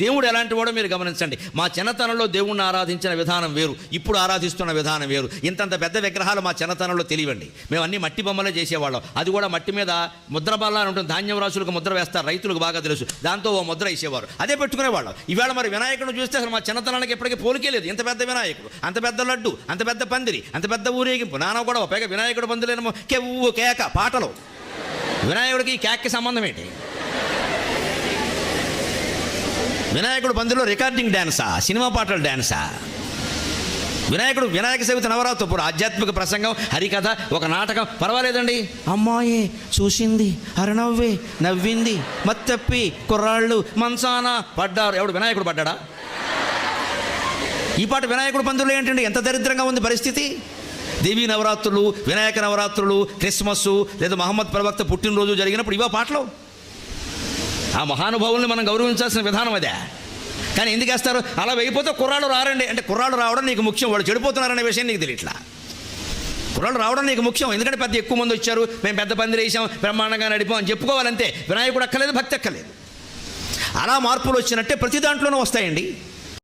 దేవుడు ఎలాంటి వాడో మీరు గమనించండి. మా చిన్నతనంలో దేవుణ్ణి ఆరాధించిన విధానం వేరు, ఇప్పుడు ఆరాధిస్తున్న విధానం వేరు. ఇంతంత పెద్ద విగ్రహాలు మా చిన్నతనంలో తెలియండి. మేము అన్ని మట్టి బొమ్మలే చేసేవాళ్ళం. అది కూడా మట్టి మీద ముద్ర బల్ల అని ఉంటుంది, ధాన్యం రాసులకు ముద్ర వేస్తారు, రైతులకు బాగా తెలుసు. దాంతో ఓ ముద్ర వేసేవారు, అదే పెట్టుకునేవాళ్ళం. ఈవేళ మరి వినాయకుడిని చూస్తే అసలు మా చిన్నతనానికి ఎప్పటికీ పోలికే లేదు. ఇంత పెద్ద వినాయకుడు, అంత పెద్ద లడ్డు, అంత పెద్ద పందిరి, అంత పెద్ద ఊరేగింపు, నానా కూడా పైగా వినాయకుడు పందిలేమో కెవ్వు కేక పాటలు. వినాయకుడికి కేకకి సంబంధం ఏంటి? వినాయకుడు పందిలో రికార్డింగ్ డ్యాన్సా, సినిమా పాటల డ్యాన్సా? వినాయక చవితి నవరాత్రి ఇప్పుడు ఆధ్యాత్మిక ప్రసంగం, హరికథ, ఒక నాటకం పర్వాలేదండి. అమ్మాయి చూసింది అరనవ్వే నవ్వింది మత్తప్పి కుర్రాళ్ళు మంచాన పడ్డారు. ఎవడు వినాయకుడు పడ్డాడా? ఈ పాట వినాయకుడు పందులు ఏంటండి? ఎంత దరిద్రంగా ఉంది పరిస్థితి. దేవీ నవరాత్రులు, వినాయక నవరాత్రులు, క్రిస్మస్ లేదా మహమ్మద్ ప్రవక్త పుట్టినరోజు జరిగినప్పుడు ఇవో పాటలు. ఆ మహానుభావుల్ని మనం గౌరవించాల్సిన విధానం అదే. కానీ ఎందుకు వేస్తారు? అలా వేయిపోతే కుర్రాళ్ళు రారండి అంటే కుర్రాళ్ళు రావడం నీకు ముఖ్యం, వాళ్ళు చెడిపోతున్నారనే విషయం నీకు తెలియట్లా. కుర్రాళ్ళు రావడం నీకు ముఖ్యం, ఎందుకంటే పెద్ద ఎక్కువ మంది వచ్చారు, మేము పెద్ద పందిరి వేసాం, బ్రహ్మాండంగా నడిపాం అని చెప్పుకోవాలంతే. వినాయకుడు అక్కలేదు, భక్తి అక్కలేదు. అలా మార్పులు వచ్చినట్టే ప్రతి దాంట్లోనూ వస్తాయండి.